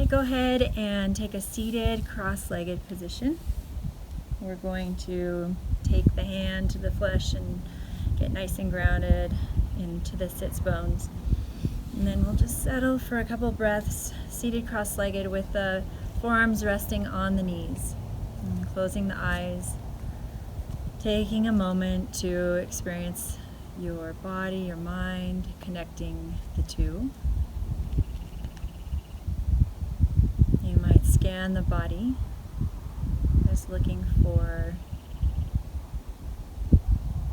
right, go ahead and take a seated cross-legged position. We're going to take the hand to the flesh and get nice and grounded into the sits bones. And then we'll just settle for a couple breaths, seated cross-legged with the forearms resting on the knees. And closing the eyes, taking a moment to experience your body, your mind, connecting the two. You might scan the body, just looking for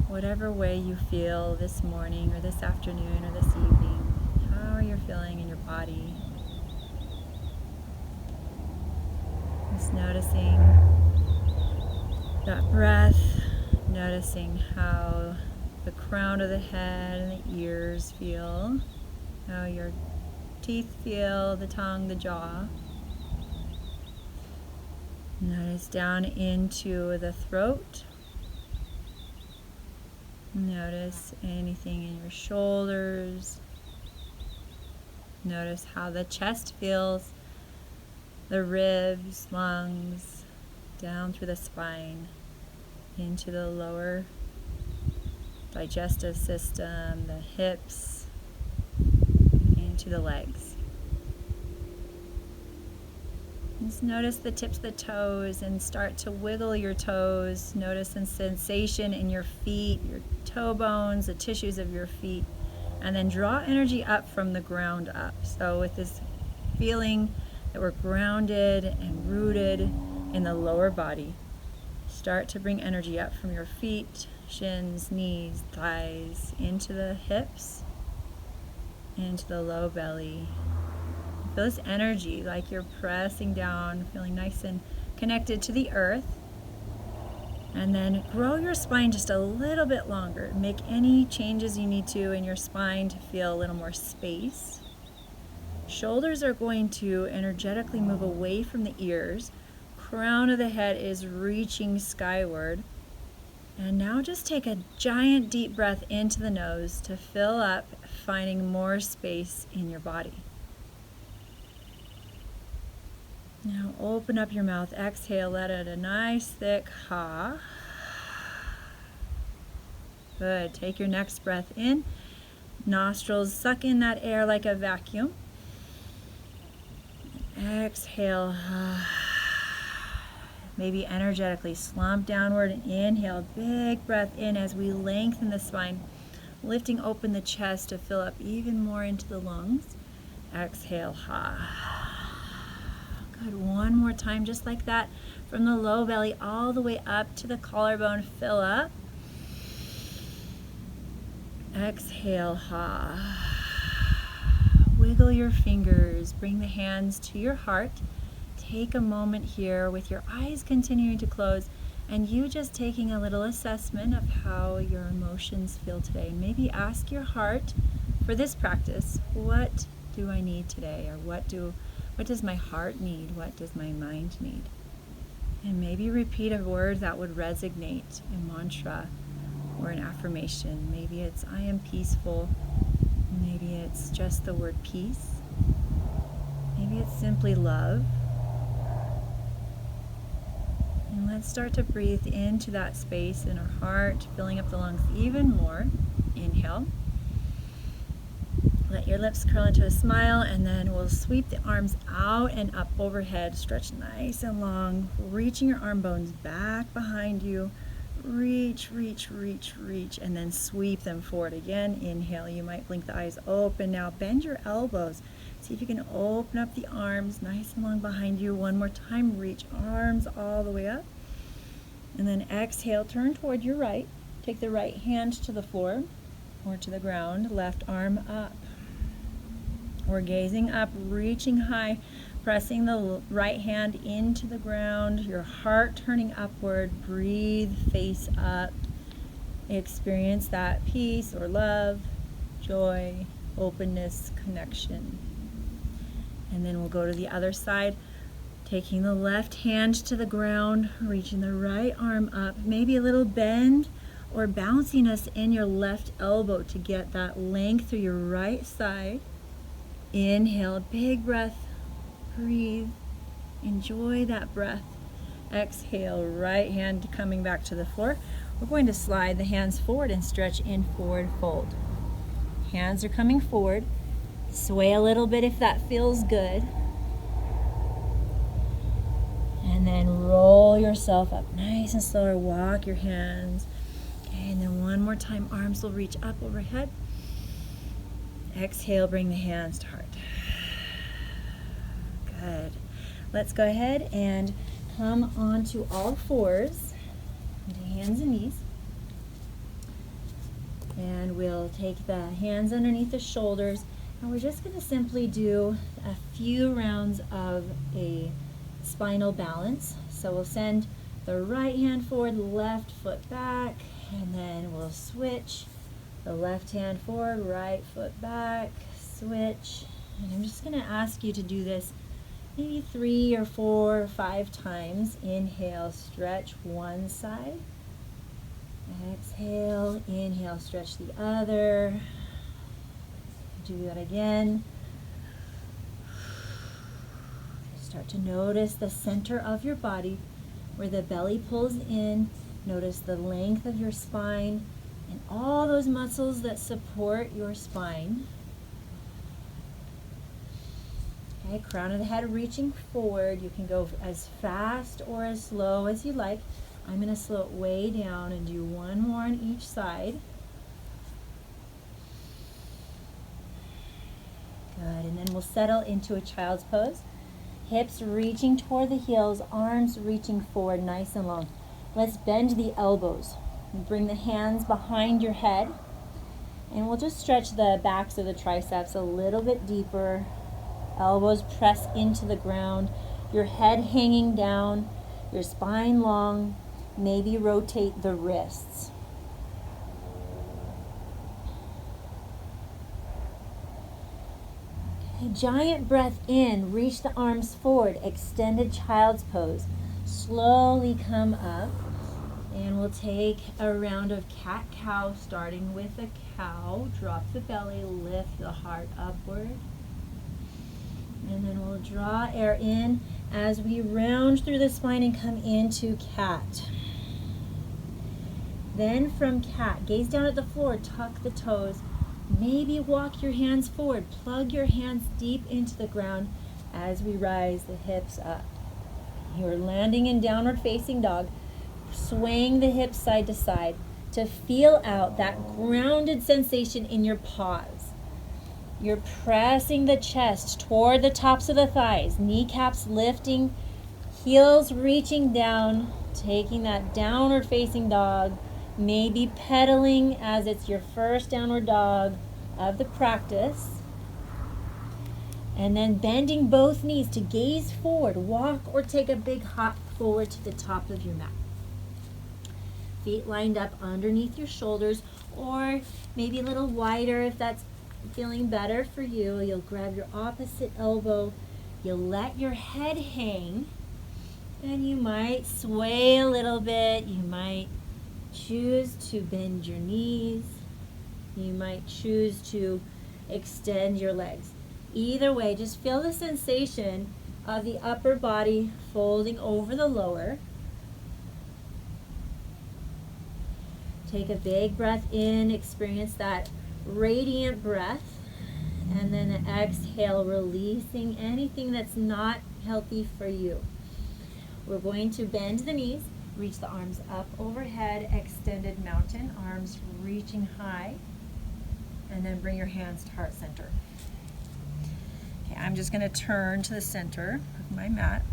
whatever way you feel this morning or this afternoon or this evening, how you're feeling in your body. Just noticing that breath, noticing how the crown of the head and the ears feel, how your teeth feel, the tongue, the jaw. Notice down into the throat. Notice anything in your shoulders. Notice how the chest feels, the ribs, lungs, down through the spine, into the lower digestive system, the hips, into the legs. Just notice the tips of the toes and start to wiggle your toes. Notice the sensation in your feet, your toe bones, the tissues of your feet, and then draw energy up from the ground up. So with this feeling that we're grounded and rooted in the lower body, start to bring energy up from your feet, shins, knees, thighs, into the hips, into the low belly. Feel this energy like you're pressing down, feeling nice and connected to the earth. And then grow your spine just a little bit longer. Make any changes you need to in your spine to feel a little more space. Shoulders are going to energetically move away from the ears. Crown of the head is reaching skyward. And now just take a giant deep breath into the nose to fill up, finding more space in your body. Now open up your mouth, exhale, let out a nice thick ha. Good, take your next breath in. Nostrils suck in that air like a vacuum. Exhale, maybe energetically slump downward and inhale, big breath in as we lengthen the spine, lifting open the chest to fill up even more into the lungs. Exhale, ha. Good, one more time, just like that, from the low belly all the way up to the collarbone, fill up. Exhale, ha. Wiggle your fingers, bring the hands to your heart. Take a moment here with your eyes continuing to close and you just taking a little assessment of how your emotions feel today. Maybe ask your heart for this practice, what do I need today? Or what does my heart need? What does my mind need? And maybe repeat a word that would resonate, a mantra or an affirmation. Maybe it's I am peaceful. Maybe it's just the word peace. Maybe it's simply love. And let's start to breathe into that space in our heart, filling up the lungs even more. Inhale. Let your lips curl into a smile, and then we'll sweep the arms out and up overhead. Stretch nice and long, reaching your arm bones back behind you. Reach, reach, reach, reach, and then sweep them forward again. Inhale, you might blink the eyes open. Now bend your elbows. See if you can open up the arms nice and long behind you. One more time, reach arms all the way up. And then exhale, turn toward your right. Take the right hand to the floor or to the ground, left arm up. We're gazing up, reaching high, pressing the right hand into the ground, your heart turning upward, breathe, face up. Experience that peace or love, joy, openness, connection. And then we'll go to the other side, taking the left hand to the ground, reaching the right arm up, maybe a little bend or bounciness in your left elbow to get that length through your right side. Inhale, big breath. Breathe. Enjoy that breath. Exhale, right hand coming back to the floor. We're going to slide the hands forward and stretch in forward fold. Hands are coming forward. Sway a little bit if that feels good. And then roll yourself up nice and slow. Walk your hands. Okay, and then one more time, arms will reach up overhead. Exhale, bring the hands to heart. Good. Let's go ahead and come onto all fours, into hands and knees. And we'll take the hands underneath the shoulders, and we're just going to simply do a few rounds of a spinal balance. So we'll send the right hand forward, left foot back, and then we'll switch. The left hand forward, right foot back, switch. And I'm just going to ask you to do this maybe 3 or 4 or 5 times. Inhale, stretch one side. Exhale, inhale, stretch the other. Do that again. Start to notice the center of your body where the belly pulls in. Notice the length of your spine and all those muscles that support your spine. Okay, crown of the head reaching forward. You can go as fast or as slow as you like. I'm going to slow it way down and do one more on each side. Good, and then we'll settle into a child's pose. Hips reaching toward the heels, arms reaching forward nice and long. Let's bend the elbows. Bring the hands behind your head. And we'll just stretch the backs of the triceps a little bit deeper. Elbows press into the ground. Your head hanging down. Your spine long. Maybe rotate the wrists. A giant breath in, reach the arms forward, extended child's pose. Slowly come up, and we'll take a round of cat-cow, starting with a cow. Drop the belly, lift the heart upward. And then we'll draw air in as we round through the spine and come into cat. Then from cat, gaze down at the floor, tuck the toes. Maybe walk your hands forward, plug your hands deep into the ground as we rise the hips up. You're landing in downward facing dog, swaying the hips side to side to feel out that grounded sensation in your paws. You're pressing the chest toward the tops of the thighs, kneecaps lifting, heels reaching down, taking that downward facing dog. Maybe pedaling as it's your first downward dog of the practice. And then bending both knees to gaze forward. Walk or take a big hop forward to the top of your mat. Feet lined up underneath your shoulders, or maybe a little wider if that's feeling better for you. You'll grab your opposite elbow. You'll let your head hang. And you might sway a little bit. You might choose to bend your knees. You might choose to extend your legs. Either way, just feel the sensation of the upper body folding over the lower. Take a big breath in, experience that radiant breath, and then exhale, releasing anything that's not healthy for you. We're going to bend the knees. Reach the arms up overhead, extended mountain, arms reaching high, and then bring your hands to heart center. Okay, I'm just going to turn to the center of my mat.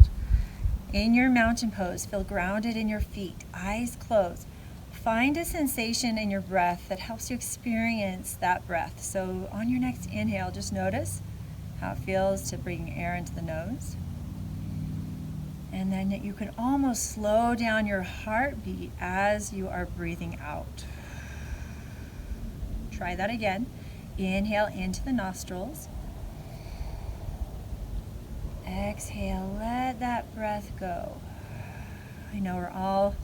In your mountain pose, feel grounded in your feet, eyes closed. Find a sensation in your breath that helps you experience that breath. So on your next inhale, just notice how it feels to bring air into the nose. And then you can almost slow down your heartbeat as you are breathing out. Try that again. Inhale into the nostrils. Exhale, let that breath go. I know we're all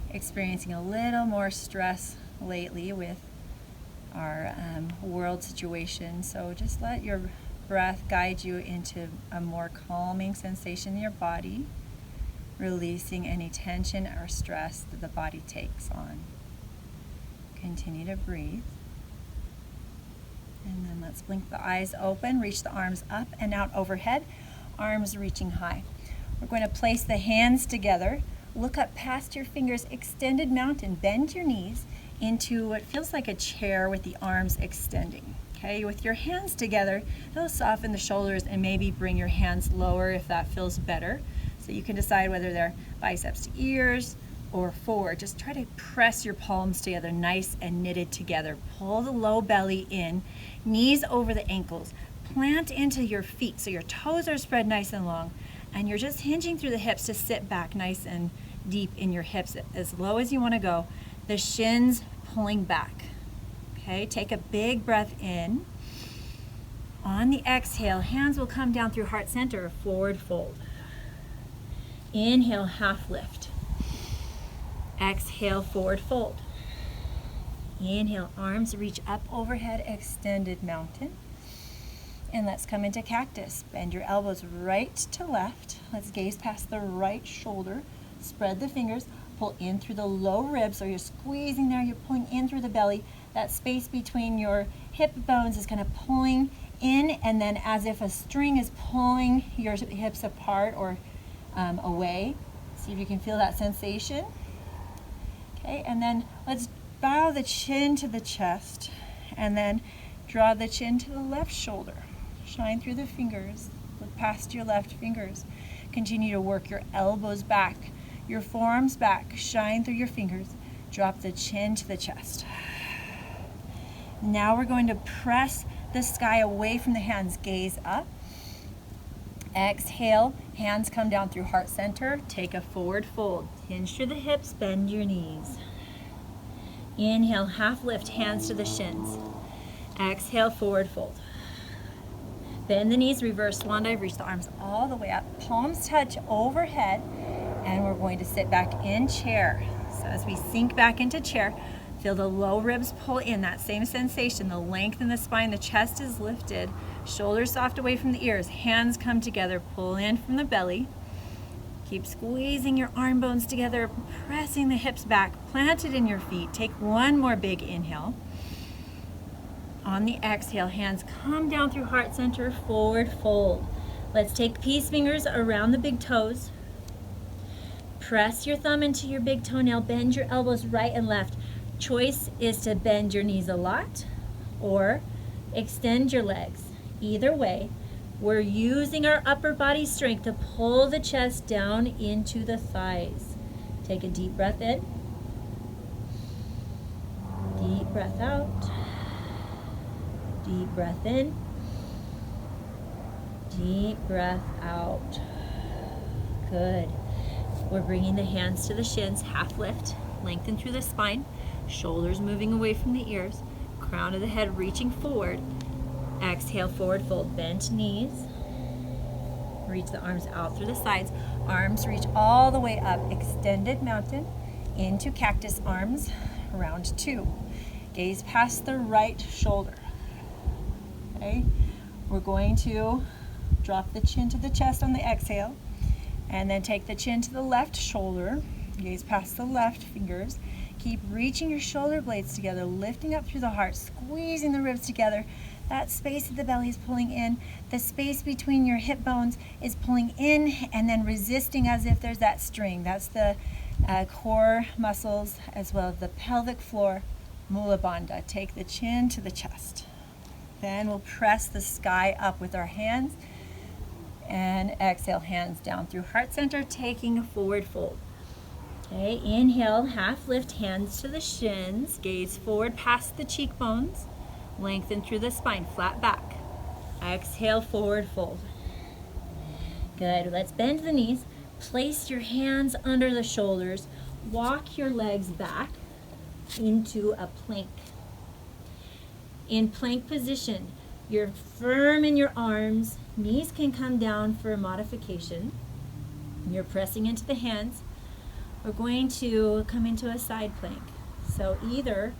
experiencing a little more stress lately with our world situation, so just let your breath guide you into a more calming sensation in your body, releasing any tension or stress that the body takes on. Continue to breathe. And then let's blink the eyes open, reach the arms up and out overhead, arms reaching high. We're going to place the hands together, look up past your fingers, extended mountain, bend your knees into what feels like a chair with the arms extending. Okay, with your hands together, it'll soften the shoulders and maybe bring your hands lower if that feels better. So you can decide whether they're biceps to ears or forward. Just try to press your palms together, nice and knitted together. Pull the low belly in, knees over the ankles. Plant into your feet so your toes are spread nice and long, and you're just hinging through the hips to sit back nice and deep in your hips as low as you want to go. The shins pulling back. Okay, take a big breath in. On the exhale, hands will come down through heart center, forward fold. Inhale, half lift. Exhale, forward fold. Inhale, arms reach up overhead, extended mountain. And let's come into cactus. Bend your elbows right to left. Let's gaze past the right shoulder. Spread the fingers. Pull in through the low ribs, so you're squeezing there, you're pulling in through the belly. That space between your hip bones is kind of pulling in, and then as if a string is pulling your hips apart or away. See if you can feel that sensation. Okay, and then let's bow the chin to the chest, and then draw the chin to the left shoulder. Shine through the fingers, look past your left fingers. Continue to work your elbows back, your forearms back, shine through your fingers. Drop the chin to the chest. Now we're going to press the sky away from the hands, gaze up. Exhale, hands come down through heart center. Take a forward fold. Hinge through the hips, bend your knees. Inhale, half lift, hands to the shins. Exhale, forward fold. Bend the knees, reverse swan dive, reach the arms all the way up. Palms touch overhead, and we're going to sit back in chair. So as we sink back into chair, feel the low ribs pull in, that same sensation, the length in the spine, the chest is lifted, shoulders soft away from the ears, hands come together, pull in from the belly. Keep squeezing your arm bones together, pressing the hips back, planted in your feet. Take one more big inhale. On the exhale, hands come down through heart center, forward fold. Let's take peace fingers around the big toes. Press your thumb into your big toenail, bend your elbows right and left. Choice is to bend your knees a lot or extend your legs. Either way, we're using our upper body strength to pull the chest down into the thighs. Take a deep breath in. Deep breath out. Deep breath in. Deep breath out. Good. We're bringing the hands to the shins, half lift, lengthen through the spine, shoulders moving away from the ears, crown of the head reaching forward. Exhale, forward fold, bent knees. Reach the arms out through the sides. Arms reach all the way up, extended mountain, into cactus arms, round two. Gaze past the right shoulder. Okay, we're going to drop the chin to the chest on the exhale, and then take the chin to the left shoulder. Gaze past the left fingers. Keep reaching your shoulder blades together, lifting up through the heart, squeezing the ribs together. That space at the belly is pulling in. The space between your hip bones is pulling in and then resisting as if there's that string. That's the core muscles as well as the pelvic floor, Mula Bandha. Take the chin to the chest. Then we'll press the sky up with our hands and exhale, hands down through heart center, taking a forward fold. Okay, inhale, half lift, hands to the shins, gaze forward past the cheekbones, lengthen through the spine, flat back. Exhale, forward fold. Good, let's bend the knees, place your hands under the shoulders, walk your legs back into a plank. In plank position, you're firm in your arms, knees can come down for a modification. You're pressing into the hands. We're going to come into a side plank. So either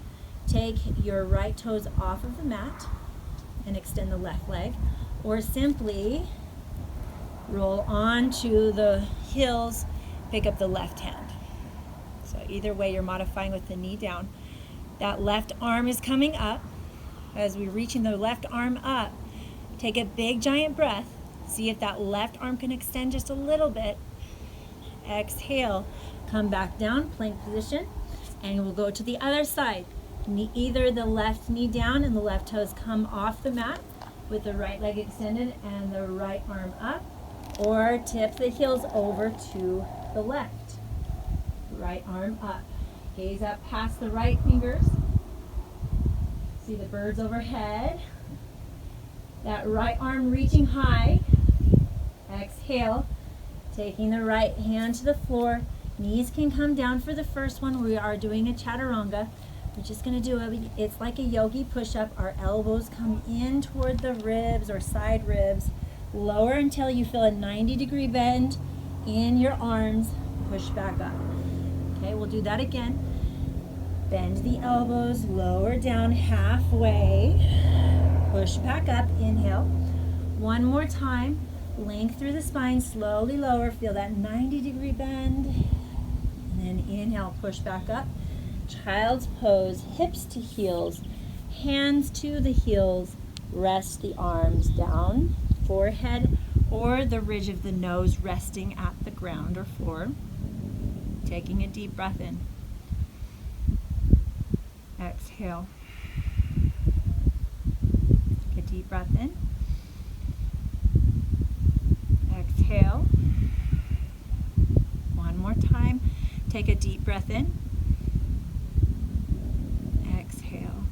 take your right toes off of the mat and extend the left leg, or simply roll onto the heels, pick up the left hand. So either way, you're modifying with the knee down. That left arm is coming up. As we're reaching the left arm up, take a big giant breath. See if that left arm can extend just a little bit. Exhale, come back down, plank position, and we'll go to the other side. Either the left knee down and the left toes come off the mat with the right leg extended and the right arm up, or tip the heels over to the left. Right arm up. Gaze up past the right fingers. See the birds overhead. That right arm reaching high. Exhale, taking the right hand to the floor. Knees can come down for the first one. We are doing a chaturanga. We're just going to do it's like a yogi push-up. Our elbows come in toward the ribs or side ribs. Lower until you feel a 90-degree bend in your arms. Push back up. Okay, we'll do that again. Bend the elbows, lower down halfway. Push back up, inhale. One more time. Length through the spine, slowly lower. Feel that 90-degree bend. And then inhale, push back up. Child's pose, hips to heels, hands to the heels. Rest the arms down, forehead or the ridge of the nose resting at the ground or floor. Taking a deep breath in. Exhale. Take a deep breath in. Exhale. One more time. Take a deep breath in. Exhale.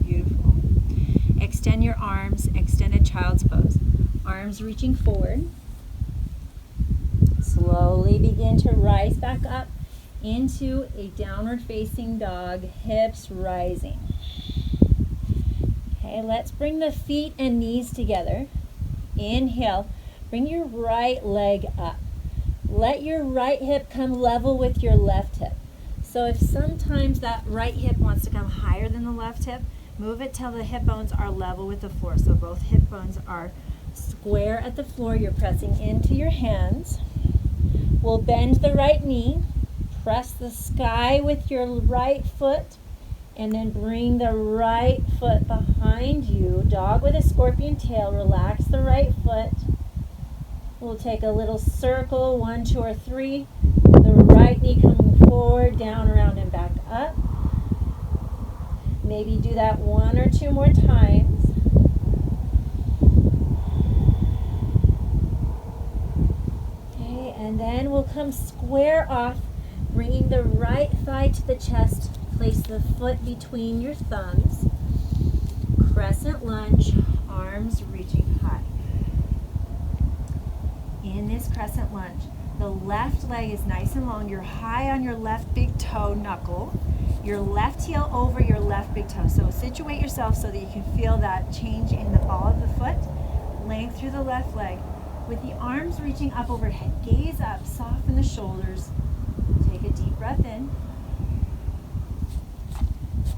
Beautiful. Extend your arms, extended child's pose. Arms reaching forward. Slowly begin to rise back up into a downward facing dog, hips rising. Okay, let's bring the feet and knees together. Inhale, bring your right leg up. Let your right hip come level with your left hip. So if sometimes that right hip wants to come higher than the left hip, move it till the hip bones are level with the floor. So both hip bones are square at the floor. You're pressing into your hands. We'll bend the right knee. Press the sky with your right foot, and then bring the right foot behind you. Dog with a scorpion tail. Relax the right foot. We'll take a little circle, 1, 2, or 3. The right knee coming forward, down, around, and back up. Maybe do that 1 or 2 more times. Okay, and then we'll come square off, bringing the right thigh to the chest. Place the foot between your thumbs. Crescent lunge, arms reaching high. In this crescent lunge, the left leg is nice and long. You're high on your left big toe knuckle. Your left heel over your left big toe. So situate yourself so that you can feel that change in the ball of the foot. Length through the left leg. With the arms reaching up overhead, gaze up, soften the shoulders. Take a deep breath in.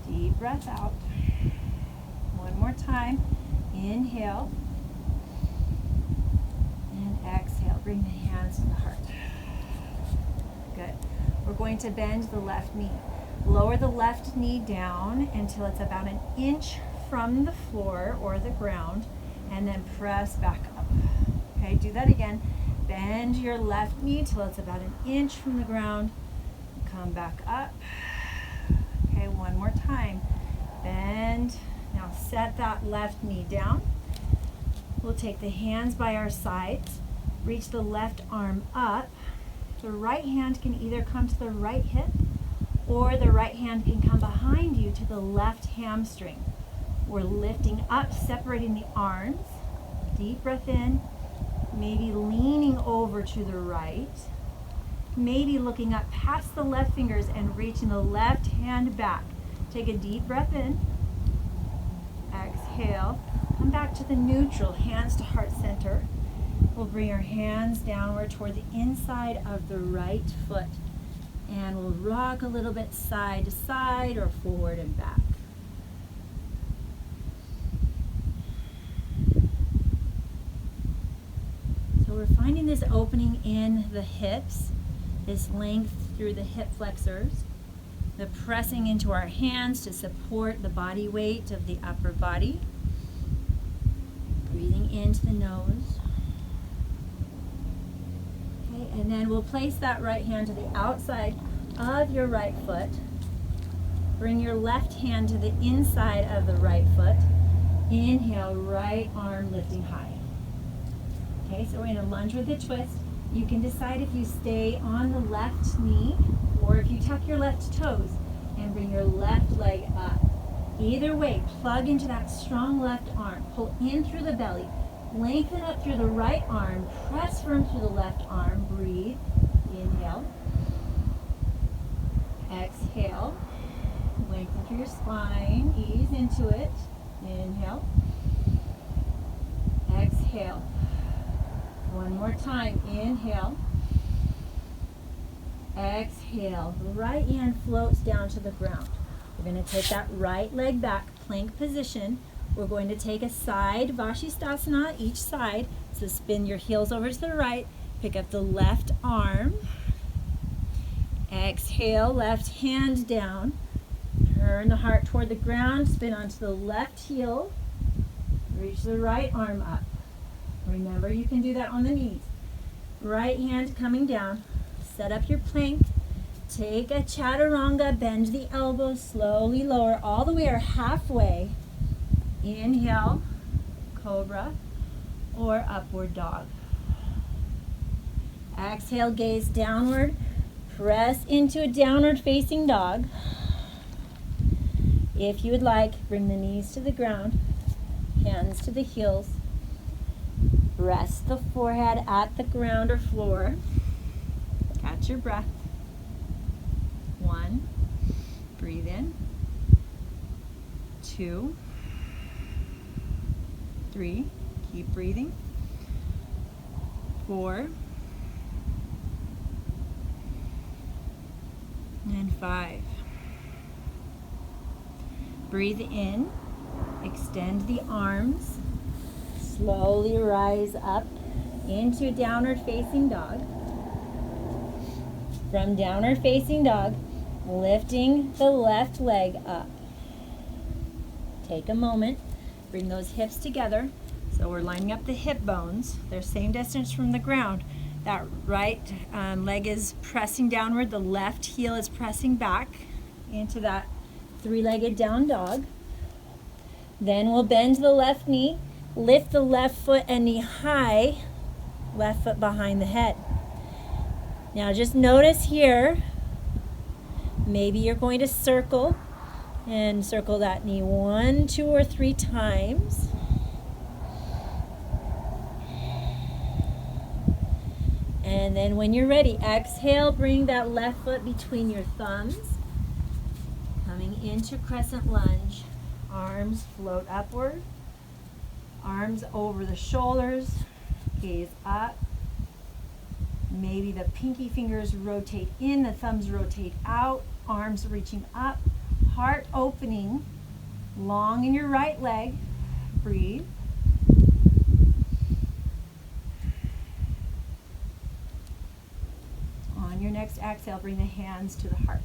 Deep breath out. One more time. Inhale. And exhale. Bring the hands to the heart. Good. We're going to bend the left knee. Lower the left knee down until it's about 1 inch from the floor or the ground, and then press back up. Okay, do that again. Bend your left knee till it's about 1 inch from the ground. Come back up. Okay, one more time. Bend. Now set that left knee down. We'll take the hands by our sides. Reach the left arm up. The right hand can either come to the right hip, or the right hand can come behind you to the left hamstring. We're lifting up, separating the arms. Deep breath in. Maybe leaning over to the right. Maybe looking up past the left fingers and reaching the left hand back. Take a deep breath in. Exhale. Come back to the neutral, hands to heart center. We'll bring our hands downward toward the inside of the right foot. And we'll rock a little bit side to side or forward and back. we're finding this opening in the hips, this length through the hip flexors, the pressing into our hands to support the body weight of the upper body. Breathing into the nose. Okay, and then we'll place that right hand to the outside of your right foot. Bring your left hand to the inside of the right foot. Inhale, right arm lifting high. Okay, so we're in a lunge with a twist. You can decide if you stay on the left knee or if you tuck your left toes and bring your left leg up. Either way, plug into that strong left arm. Pull in through the belly. Lengthen up through the right arm. Press firm through the left arm. Breathe. Inhale. Exhale. Lengthen through your spine. Ease into it. Inhale. Exhale. One more time. Inhale. Exhale. The right hand floats down to the ground. We're going to take that right leg back, plank position. We're going to take a side Vashisthasana each side. So spin your heels over to the right. Pick up the left arm. Exhale, left hand down. Turn the heart toward the ground. Spin onto the left heel. Reach the right arm up. Remember, you can do that on the knees. Right hand coming down. Set up your plank. Take a chaturanga, bend the elbows, slowly lower all the way or halfway. Inhale, cobra or upward dog. Exhale, gaze downward. Press into a downward facing dog. If you would like, bring the knees to the ground, hands to the heels. Rest the forehead at the ground or floor. Catch your breath. 1, breathe in. 2, 3, keep breathing. 4, and 5. Breathe in, extend the arms, slowly rise up into downward facing dog. From downward facing dog, lifting the left leg up. Take a moment, bring those hips together. So we're lining up the hip bones. They're same distance from the ground. That right leg is pressing downward. The left heel is pressing back into that three-legged down dog. Then we'll bend the left knee, lift the left foot and knee high, left foot behind the head. Now just notice here, maybe you're going to circle and circle that knee 1, 2, or 3 times. And then when you're ready, exhale, bring that left foot between your thumbs. Coming into crescent lunge. Arms float upward. Arms over the shoulders. Gaze up. Maybe the pinky fingers rotate in, the thumbs rotate out. Arms reaching up. Heart opening. Long in your right leg. Breathe. On your next exhale, bring the hands to the heart.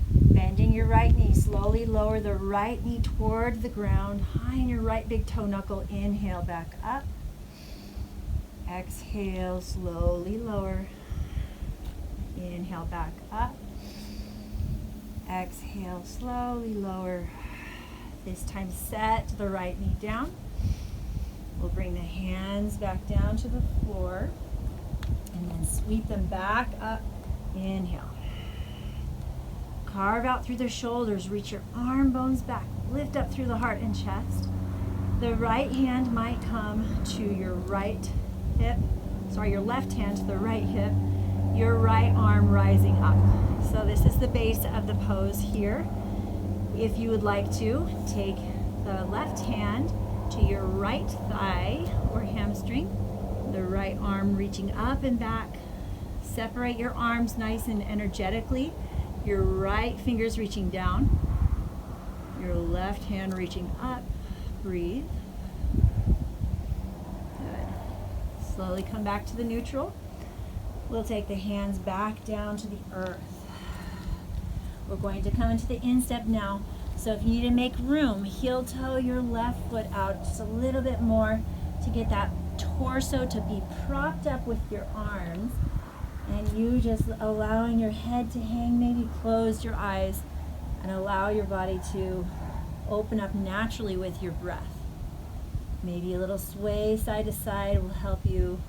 Bending your right knee, slowly lower the right knee toward the ground, high in your right big toe knuckle. Inhale, back up. Exhale, slowly lower. Inhale, back up. Exhale, slowly lower. This time set the right knee down. We'll bring the hands back down to the floor and then sweep them back up. Inhale. Carve out through the shoulders, reach your arm bones back, lift up through the heart and chest. The right hand might come to your right hip, your left hand to the right hip, your right arm rising up. So this is the base of the pose here. If you would like to, take the left hand to your right thigh or hamstring, the right arm reaching up and back. Separate your arms nice and energetically. Your right fingers reaching down, your left hand reaching up. Breathe. Good. Slowly come back to the neutral. We'll take the hands back down to the earth. We're going to come into the instep now. So if you need to make room, heel toe your left foot out just a little bit more to get that torso to be propped up with your arms. And you just allowing your head to hang, maybe close your eyes and allow your body to open up naturally with your breath. Maybe a little sway side to side will help you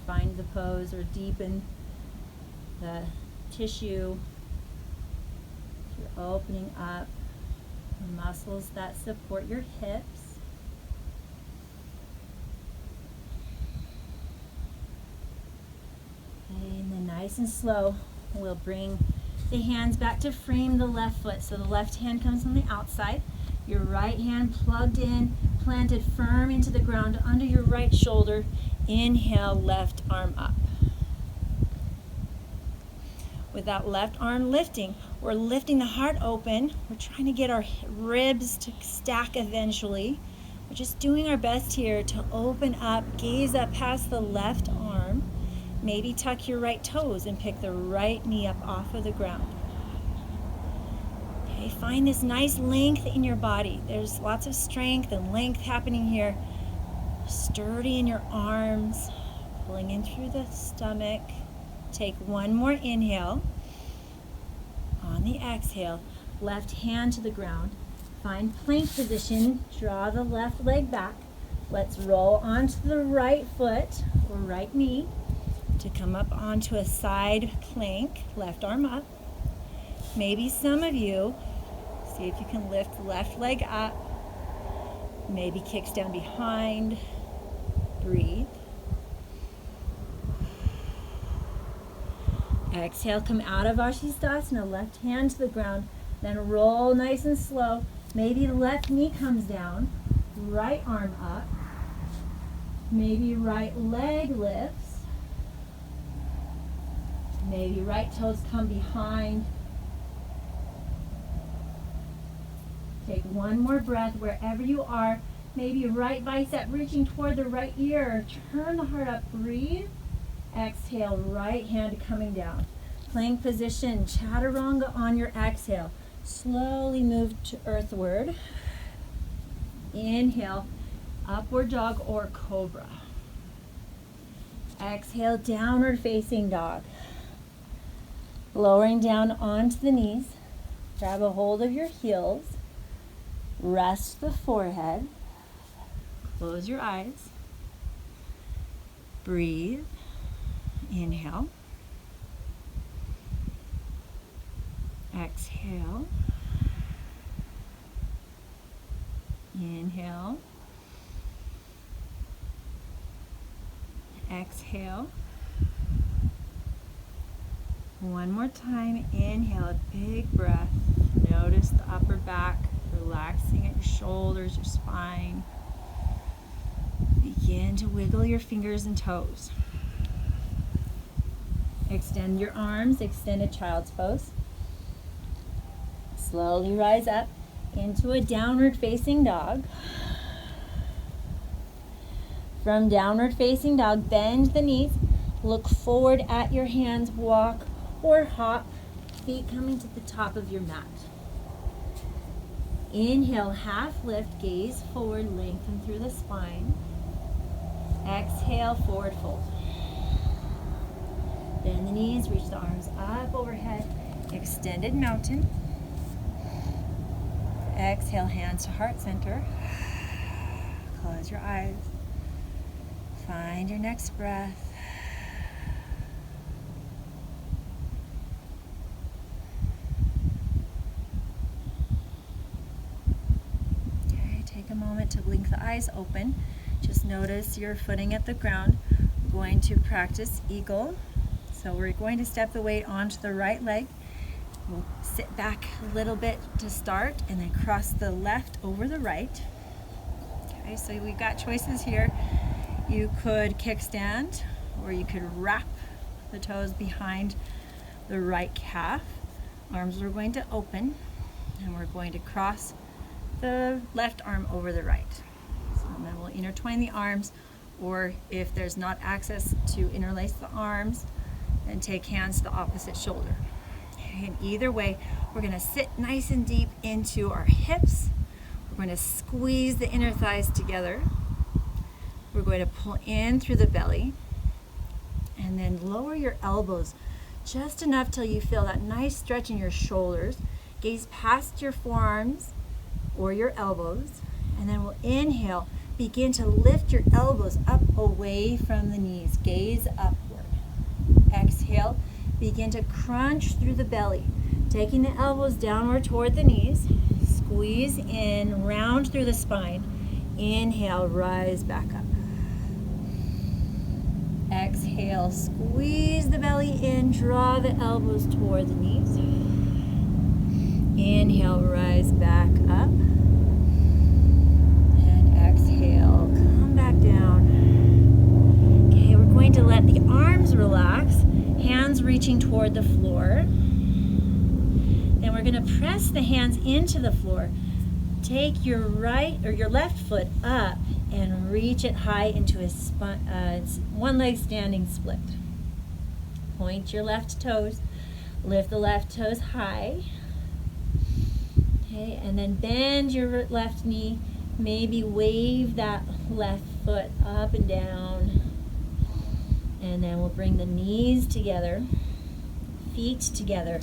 find the pose or deepen the tissue. You're opening up the muscles that support your hips. Okay, and then nice and slow, we'll bring the hands back to frame the left foot. So the left hand comes on the outside, your right hand plugged in, planted firm into the ground under your right shoulder. Inhale, left arm up. With that left arm lifting, we're lifting the heart open. We're trying to get our ribs to stack eventually. We're just doing our best here to open up, gaze up past the left arm. Maybe tuck your right toes and pick the right knee up off of the ground. Okay, find this nice length in your body. There's lots of strength and length happening here. Sturdy in your arms, pulling in through the stomach. Take one more inhale. On the exhale, left hand to the ground. Find plank position. Draw the left leg back. Let's roll onto the right foot or right knee to come up onto a side plank. Left arm up. Maybe some of you, see if you can lift the left leg up. Maybe kicks down behind. Breathe. Exhale, come out of Vashisthasana, left hand to the ground, then roll nice and slow. Maybe left knee comes down, right arm up. Maybe right leg lifts. Maybe right toes come behind. Take one more breath wherever you are. Maybe right bicep reaching toward the right ear. Turn the heart up, breathe. Exhale, right hand coming down. Plank position, chaturanga on your exhale. Slowly move to earthward. Inhale, upward dog or cobra. Exhale, downward facing dog. Lowering down onto the knees. Grab a hold of your heels. Rest the forehead. Close your eyes. Breathe. Inhale. Exhale. Inhale. Exhale. One more time. Inhale, a big breath. Notice the upper back, relaxing at your shoulders, your spine. Begin to wiggle your fingers and toes. Extend your arms, extended child's pose. Slowly rise up into a downward facing dog. From downward facing dog, bend the knees. Look forward at your hands, walk or hop, feet coming to the top of your mat. Inhale, half lift, gaze forward, lengthen through the spine. Exhale, forward fold. Bend the knees, reach the arms up overhead, extended mountain. Exhale, hands to heart center. Close your eyes. Find your next breath. Okay, take a moment to blink the eyes open. Just notice your footing at the ground. We're going to practice eagle. So we're going to step the weight onto the right leg. We'll sit back a little bit to start and then cross the left over the right. Okay, so we've got choices here. You could kickstand or you could wrap the toes behind the right calf. Arms are going to open and we're going to cross the left arm over the right. So then we'll intertwine the arms, Or if there's not access to interlace the arms, then take hands to the opposite shoulder. And either way, we're going to sit nice and deep into our hips. We're going to squeeze the inner thighs together. We're going to pull in through the belly. And then lower your elbows just enough till you feel that nice stretch in your shoulders. Gaze past your forearms or your elbows. And then we'll inhale. Begin to lift your elbows up away from the knees. Gaze upward. Exhale. Begin to crunch through the belly. Taking the elbows downward toward the knees. Squeeze in, round through the spine. Inhale, rise back up. Exhale, squeeze the belly in, draw the elbows toward the knees. Inhale, rise back up. And exhale, come back down. Okay, we're going to let the arms relax, hands reaching toward the floor. Then we're going to press the hands into the floor. Take your right or your left foot up and reach it high into a one leg standing split. Point your left toes, lift the left toes high. Okay, and then bend your left knee, maybe wave that left foot up and down. And then we'll bring the knees together, feet together.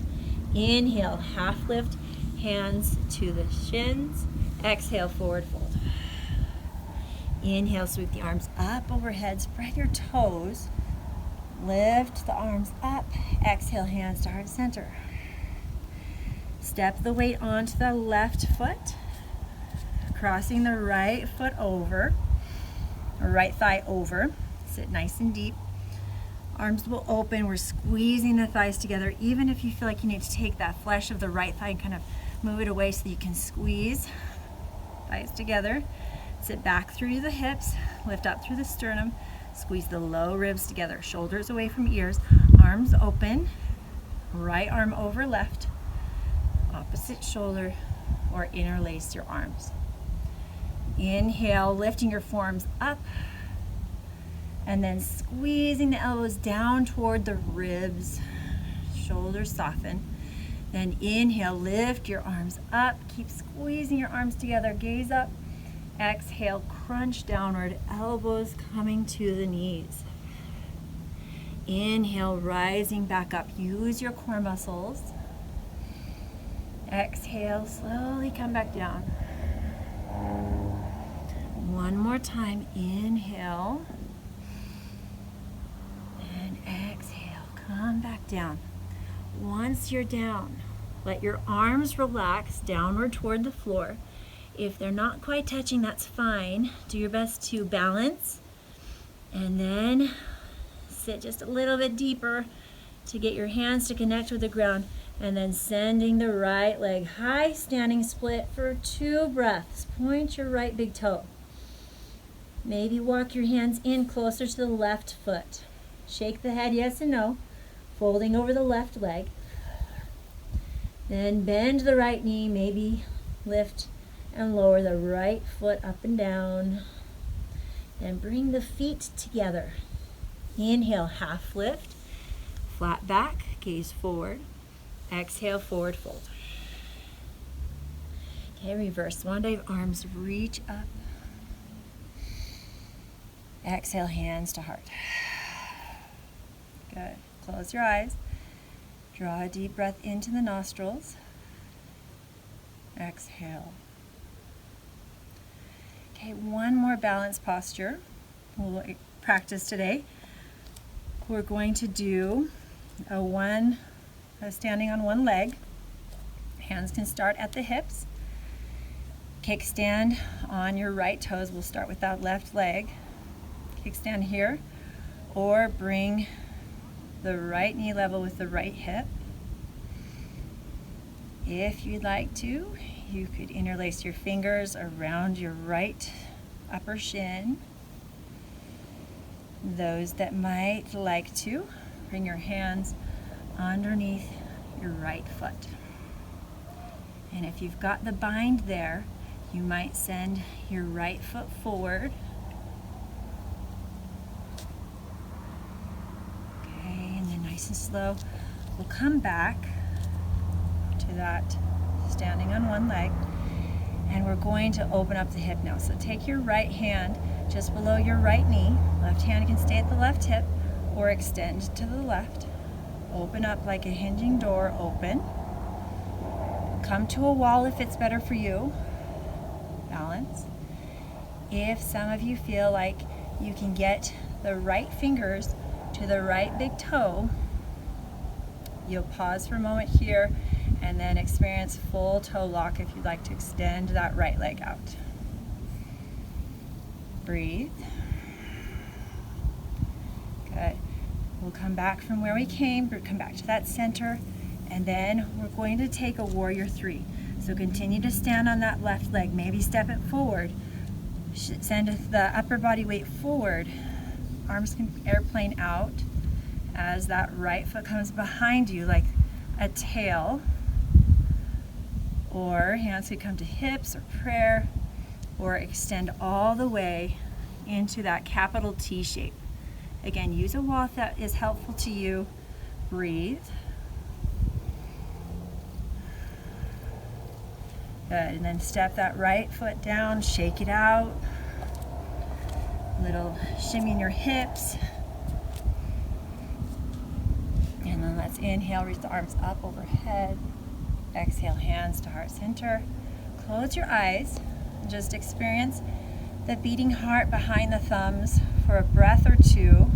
Inhale, half lift, hands to the shins. Exhale, forward fold. Inhale, sweep the arms up overhead, spread your toes. Lift the arms up. Exhale, hands to heart center. Step the weight onto the left foot, crossing the right foot over, or right thigh over. Sit nice and deep. Arms will open. We're squeezing the thighs together. Even if you feel like you need to take that flesh of the right thigh and kind of move it away so that you can squeeze thighs together. Sit back through the hips, lift up through the sternum, squeeze the low ribs together, shoulders away from ears, arms open, right arm over left, opposite shoulder, or interlace your arms. Inhale, lifting your forearms up, and then squeezing the elbows down toward the ribs, shoulders soften. Then inhale, lift your arms up, keep squeezing your arms together, gaze up. Exhale, crunch downward, elbows coming to the knees. Inhale, rising back up. Use your core muscles. Exhale, slowly come back down. One more time, inhale. And exhale, come back down. Once you're down, let your arms relax downward toward the floor. If they're not quite touching, that's fine. Do your best to balance and then sit just a little bit deeper to get your hands to connect with the ground, and then sending the right leg high, standing split for 2 breaths. Point your right big toe. Maybe walk your hands in closer to the left foot. Shake the head yes and no, folding over the left leg. Then bend the right knee, maybe lift and lower the right foot up and down. And bring the feet together. Inhale, half lift, flat back, gaze forward. Exhale, forward fold. Okay, reverse swan dive, arms reach up. Exhale, hands to heart. Good. Close your eyes. Draw a deep breath into the nostrils. Exhale. Okay, one more balance posture we'll practice today. We're going to do a standing on one leg. Hands can start at the hips. Kickstand on your right toes. We'll start with that left leg. Kickstand here, or bring the right knee level with the right hip. If you'd like to, you could interlace your fingers around your right upper shin. Those that might like to, bring your hands underneath your right foot. And if you've got the bind there, you might send your right foot forward nice and slow. We'll come back to that standing on one leg, and we're going to open up the hip now. So take your right hand just below your right knee. Left hand can stay at the left hip or extend to the left. Open up like a hinging door, open. Come to a wall if it's better for you. Balance. If some of you feel like you can get the right fingers to the right big toe, you'll pause for a moment here and then experience full toe lock if you'd like to extend that right leg out. Breathe. Good. We'll come back from where we came, come back to that center, and then we're going to take a warrior three. So continue to stand on that left leg, maybe step it forward. Send the upper body weight forward. Arms can airplane out as that right foot comes behind you like a tail. Or hands could come to hips or prayer, or extend all the way into that capital T shape. Again, use a wall if that is helpful to you. Breathe. Good, and then step that right foot down, shake it out. Little shimmy in your hips. And then let's inhale, reach the arms up overhead. Exhale, hands to heart center. Close your eyes. Just experience the beating heart behind the thumbs for a breath or two.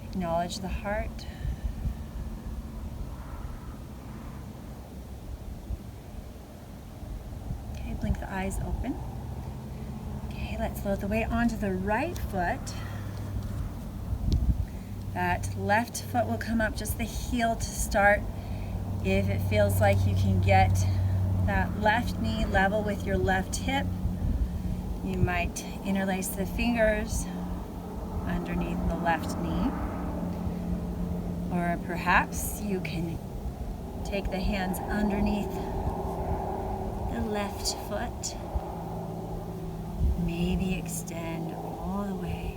Acknowledge the heart. Okay, blink the eyes open. Okay, let's load the weight onto the right foot. That left foot will come up just the heel to start. If it feels like you can get that left knee level with your left hip, you might interlace the fingers underneath the left knee. Or perhaps you can take the hands underneath the left foot. Maybe extend all the way.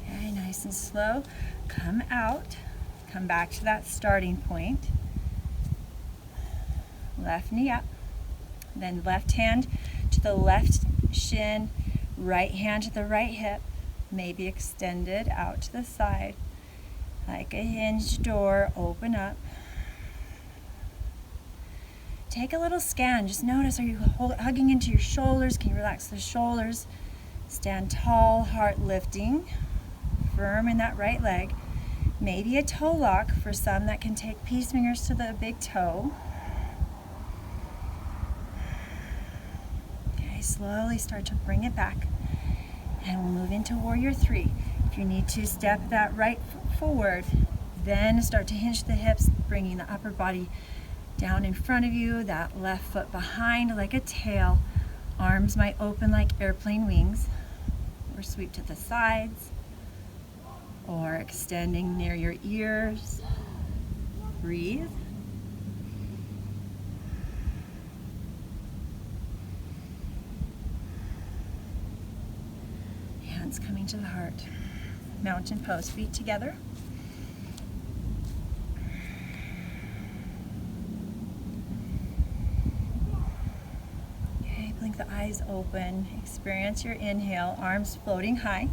Okay, nice and slow. Come out. Come back to that starting point. Left knee up. Then left hand to the left shin, right hand to the right hip, maybe extended out to the side. Like a hinged door, open up. Take a little scan. Just notice, are you hugging into your shoulders? Can you relax the shoulders? Stand tall, heart lifting, firm in that right leg. Maybe a toe lock for some that can take peace fingers to the big toe. Okay, slowly start to bring it back. And we'll move into warrior three. If you need to step that right foot forward, then start to hinge the hips, bringing the upper body down in front of you, that left foot behind like a tail. Arms might open like airplane wings, or sweep to the sides, or extending near your ears. Breathe. Hands coming to the heart. Mountain pose, feet together. Okay, blink the eyes open. Experience your inhale, arms floating high.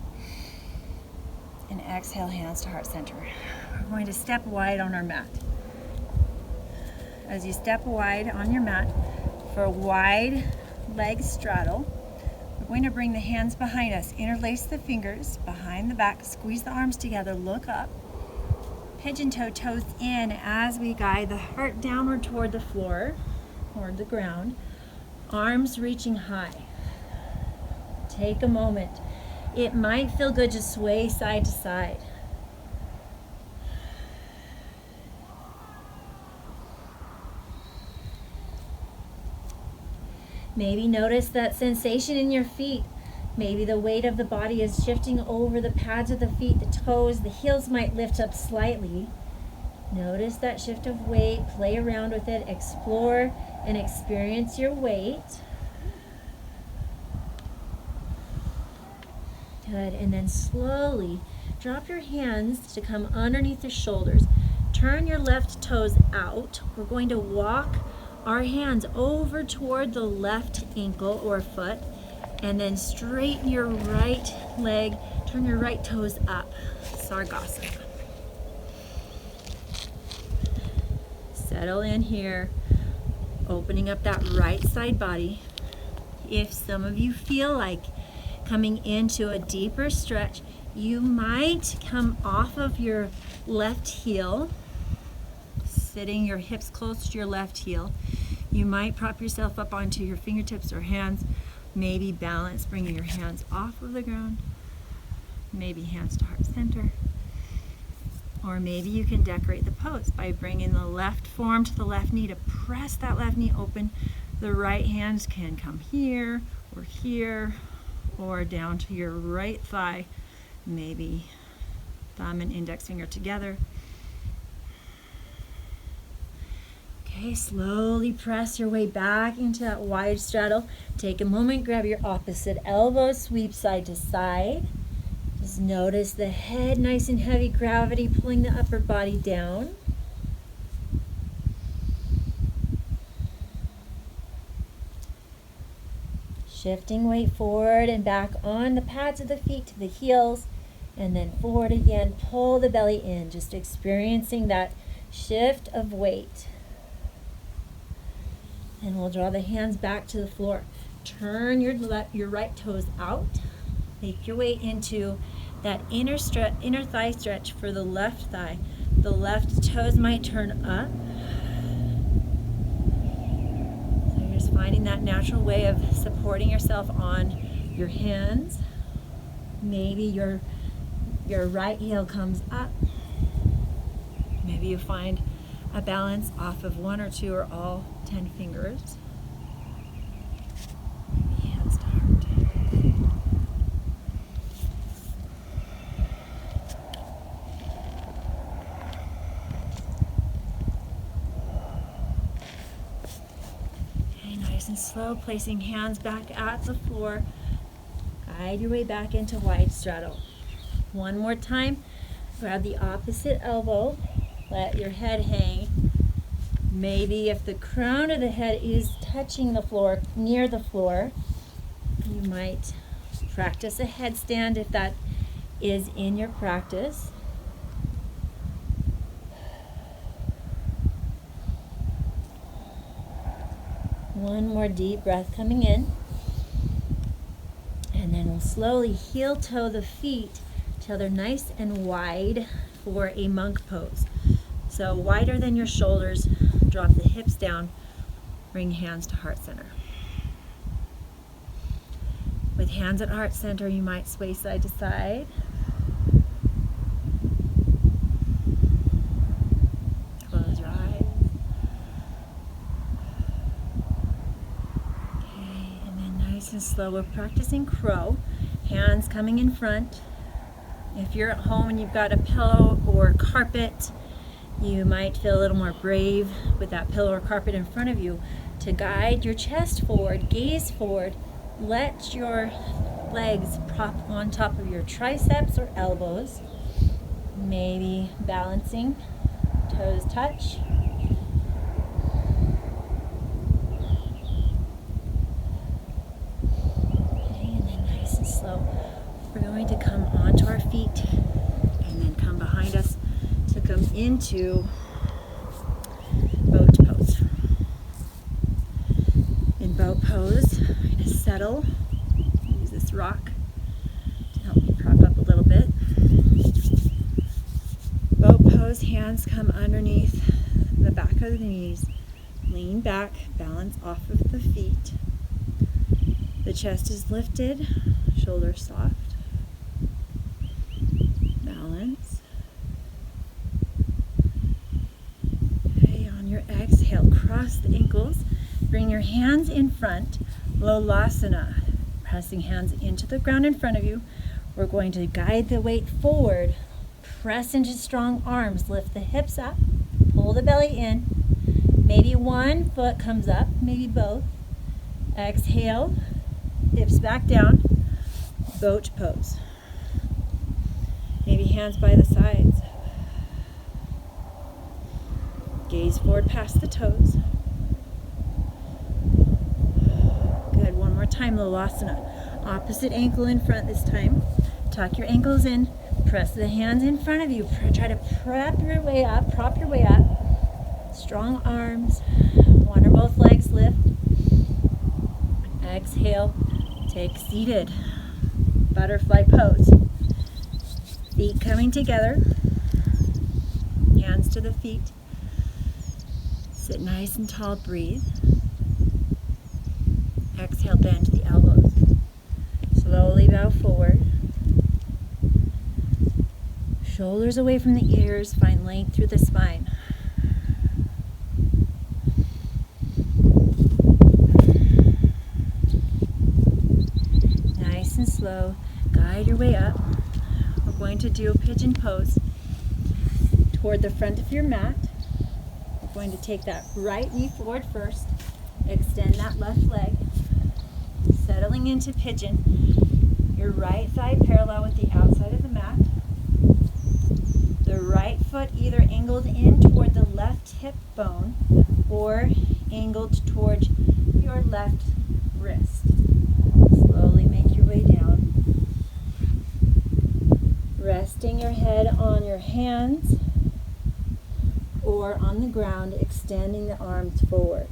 And exhale, hands to heart center. We're going to step wide on our mat. As you step wide on your mat for a wide leg straddle, we're going to bring the hands behind us, interlace the fingers behind the back, squeeze the arms together, look up, pigeon toe, toes in as we guide the heart downward toward the floor, toward the ground, arms reaching high. Take a moment. It might feel good to sway side to side. Maybe notice that sensation in your feet. Maybe the weight of the body is shifting over the pads of the feet, the toes, the heels might lift up slightly. Notice that shift of weight, play around with it, explore and experience your weight. Good, and then slowly drop your hands to come underneath the shoulders. Turn your left toes out. We're going to walk our hands over toward the left ankle or foot, and then straighten your right leg, turn your right toes up, Sargasana. Settle in here, opening up that right side body. If some of you feel like coming into a deeper stretch, you might come off of your left heel, sitting your hips close to your left heel. You might prop yourself up onto your fingertips or hands, maybe balance, bringing your hands off of the ground, maybe hands to heart center. Or maybe you can decorate the pose by bringing the left forearm to the left knee to press that left knee open. The right hands can come here, or down to your right thigh, maybe thumb and index finger together. Okay, slowly press your way back into that wide straddle. Take a moment, grab your opposite elbow, sweep side to side. Just notice the head nice and heavy, gravity pulling the upper body down. Shifting weight forward and back on the pads of the feet to the heels, and then forward again. Pull the belly in, just experiencing that shift of weight. And we'll draw the hands back to the floor. Turn your right toes out. Make your way into that inner thigh stretch for the left thigh. The left toes might turn up. So you're just finding that natural way of supporting yourself on your hands. Maybe your right heel comes up. Maybe you find a balance off of one or two or all 10 fingers. Maybe hands to heart. Okay, nice and slow, placing hands back at the floor. Guide your way back into wide straddle. One more time, grab the opposite elbow. Let your head hang. Maybe if the crown of the head is touching the floor, near the floor, you might practice a headstand if that is in your practice. One more deep breath coming in. And then we'll slowly heel toe the feet till they're nice and wide for a monk pose. So wider than your shoulders, drop the hips down, bring hands to heart center. With hands at heart center, you might sway side to side. Close your eyes. Okay, and then nice and slow, we're practicing crow. Hands coming in front. If you're at home and you've got a pillow or carpet, you might feel a little more brave with that pillow or carpet in front of you to guide your chest forward, gaze forward. Let your legs prop on top of your triceps or elbows. Maybe balancing, toes touch. Okay, and then nice and slow. We're going to come onto our feet and then come behind us to come into boat pose. In boat pose, I'm going to settle. Use this rock to help me prop up a little bit. Boat pose, hands come underneath the back of the knees. Lean back, balance off of the feet. The chest is lifted, shoulders soft. Balance. Okay, on your exhale, cross the ankles. Bring your hands in front, Lolasana. Pressing hands into the ground in front of you. We're going to guide the weight forward. Press into strong arms, lift the hips up. pull the belly in. Maybe one foot comes up, maybe both. Exhale, hips back down, boat pose. Maybe hands by the sides. Gaze forward past the toes. Good, one more time, Lalasana. Opposite ankle in front this time. Tuck your ankles in, press the hands in front of you. Try to prop your way up. Strong arms, one or both legs lift. Exhale, take seated. Butterfly pose. Feet coming together, hands to the feet. Sit nice and tall, breathe. Exhale, bend the elbows. Slowly bow forward. Shoulders away from the ears, find length through the spine. Nice and slow, guide your way up. We're going to do a pigeon pose toward the front of your mat. We're going to take that right knee forward first, extend that left leg, settling into pigeon. Your right thigh parallel with the outside of the mat. The right foot either angled in toward the left hip bone or angled towards your left wrist. Slowly make your way down. Resting your head on your hands or on the ground, extending the arms forward.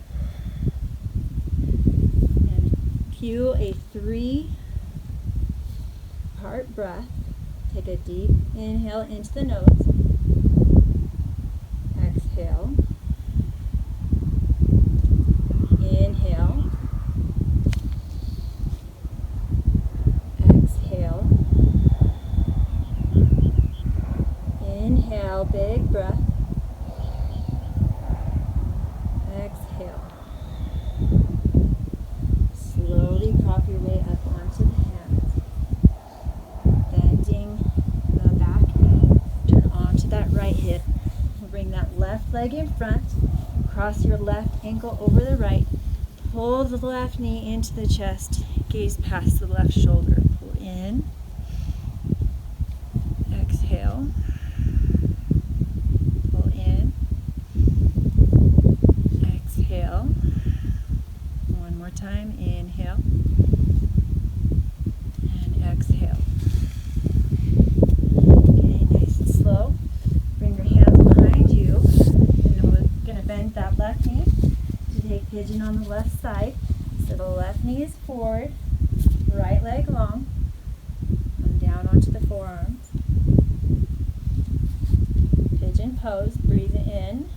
And cue a 3-part breath. Take a deep inhale into the nose. Exhale. Inhale. Exhale. Inhale, big breath. Exhale. Slowly prop your way up onto the hands. Bending the back knee. Turn onto that right hip. We'll bring that left leg in front. Cross your left ankle over the right. Pull the left knee into the chest. Gaze past the left shoulder. Pull in. Exhale. Pull in. Exhale. One more time. Inhale. And exhale. Okay, nice and slow. Bring your hands behind you. And then we're going to bend that left knee to take pigeon on the left side. So the left knee is forward, right leg long. Come down onto the forearms. Pigeon pose. Breathe in.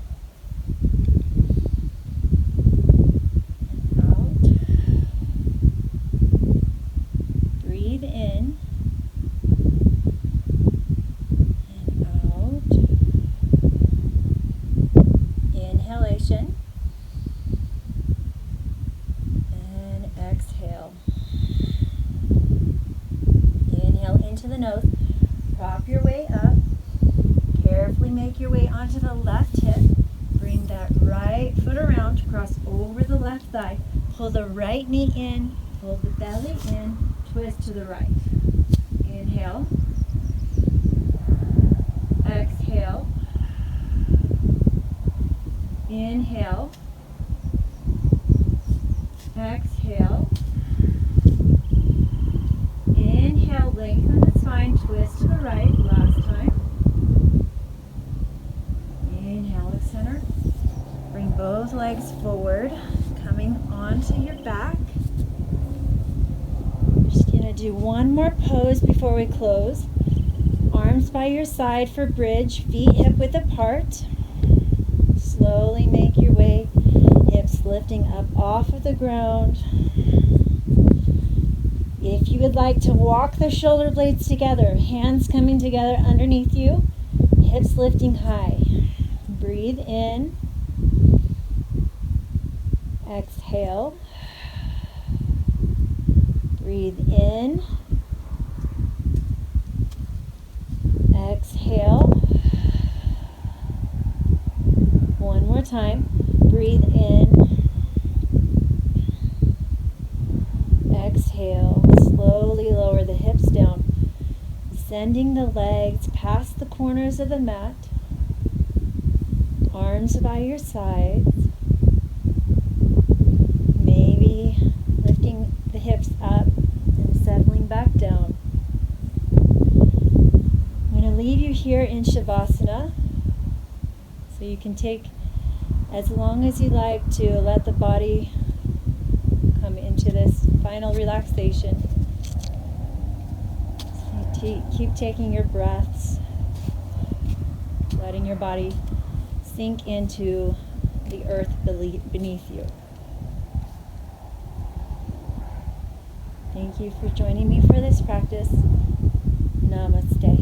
And out. Breathe in. And out. Inhalation. And exhale. Inhale into the nose. Prop your way up. Carefully make your way onto the left hip. Bring that right foot around, cross over the left thigh. Pull the right knee in, pull the belly in, twist to the right. Inhale. Exhale. Inhale. Exhale. Inhale, lengthen the spine, twist to the right, last time. Inhale to center. Bring both legs forward, coming onto your back. Just gonna do one more pose before we close. Arms by your side for bridge, feet hip width apart. Slowly make your way, hips lifting up off of the ground. If you would like to walk the shoulder blades together, hands coming together underneath you, hips lifting high. Breathe in. Exhale. Breathe in. Exhale. time, breathe in. Exhale, slowly lower the hips down, sending the legs past the corners of the mat, arms by your sides, maybe lifting the hips up and settling back down. I'm going to leave you here in Shavasana, so you can take as long as you like to let the body come into this final relaxation. So keep taking your breaths, letting your body sink into the earth beneath you. Thank you for joining me for this practice. Namaste.